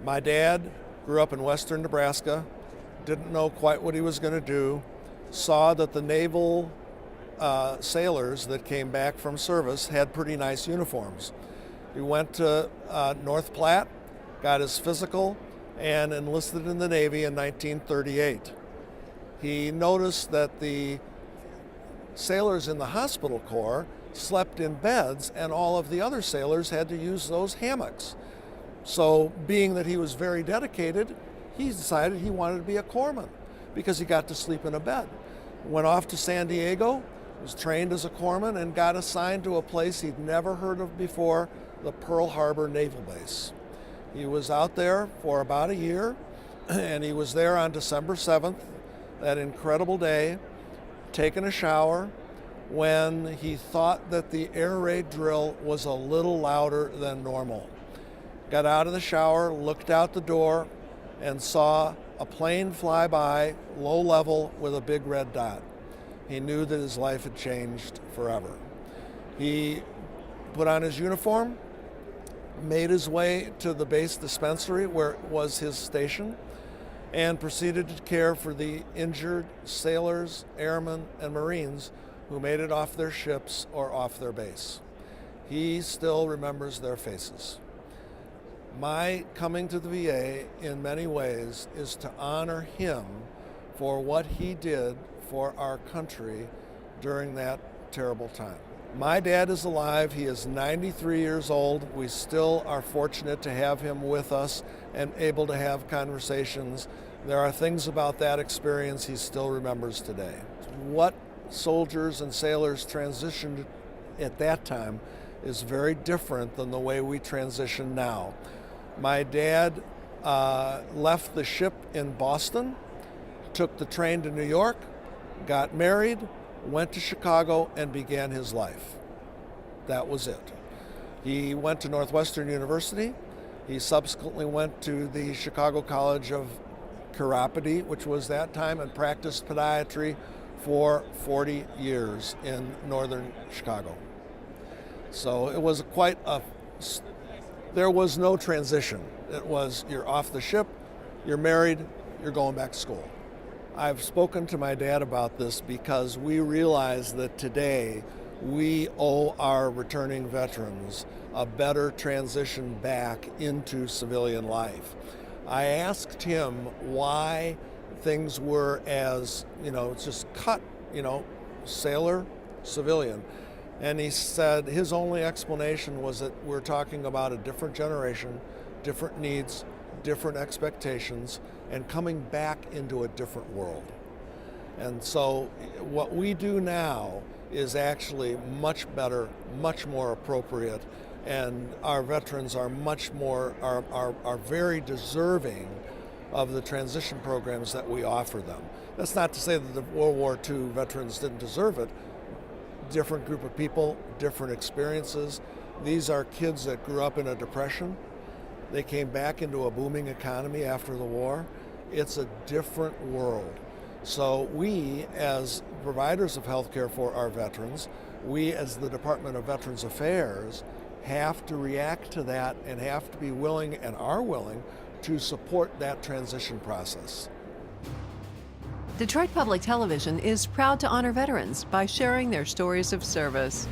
My dad grew up in western Nebraska, didn't know quite what he was going to do, saw that the naval sailors that came back from service had pretty nice uniforms. He went to North Platte, got his physical, and enlisted in the Navy in 1938. He noticed that the sailors in the hospital corps slept in beds, and all of the other sailors had to use those hammocks. So, being that he was very dedicated, he decided he wanted to be a corpsman because he got to sleep in a bed. Went off to San Diego, was trained as a corpsman, and got assigned to a place he'd never heard of before, the Pearl Harbor Naval Base. He was out there for about a year, and he was there on December 7th, that incredible day, taking a shower, when he thought that the air raid drill was a little louder than normal. Got out of the shower, looked out the door, and saw a plane fly by, low level, with a big red dot. He knew that his life had changed forever. He put on his uniform, made his way to the base dispensary where was his station, and proceeded to care for the injured sailors, airmen, and Marines who made it off their ships or off their base. He still remembers their faces. My coming to the VA in many ways is to honor him for what he did for our country during that terrible time. My dad is alive. He is 93 years old. We still are fortunate to have him with us and able to have conversations. There are things about that experience he still remembers today. What soldiers and sailors transitioned at that time is very different than the way we transition now. My dad left the ship in Boston, took the train to New York, got married, went to Chicago, and began his life. That was it. He went to Northwestern University. He subsequently went to the Chicago College of Chiropody, which was that time, and practiced podiatry for 40 years in northern Chicago. So it was there was no transition. It was, you're off the ship, you're married, you're going back to school. I've spoken to my dad about this because we realize that today we owe our returning veterans a better transition back into civilian life. I asked him why things were as, it's just cut, sailor, civilian. And he said his only explanation was that we're talking about a different generation, different needs, different expectations, and coming back into a different world. And so what we do now is actually much better, much more appropriate, and our veterans are are very deserving of the transition programs that we offer them. That's not to say that the World War II veterans didn't deserve it. Different group of people, different experiences. These are kids that grew up in a depression. They came back into a booming economy after the war. It's a different world. So we, as providers of health care for our veterans, we as the Department of Veterans Affairs have to react to that and have to be willing and are willing to support that transition process. Detroit Public Television is proud to honor veterans by sharing their stories of service.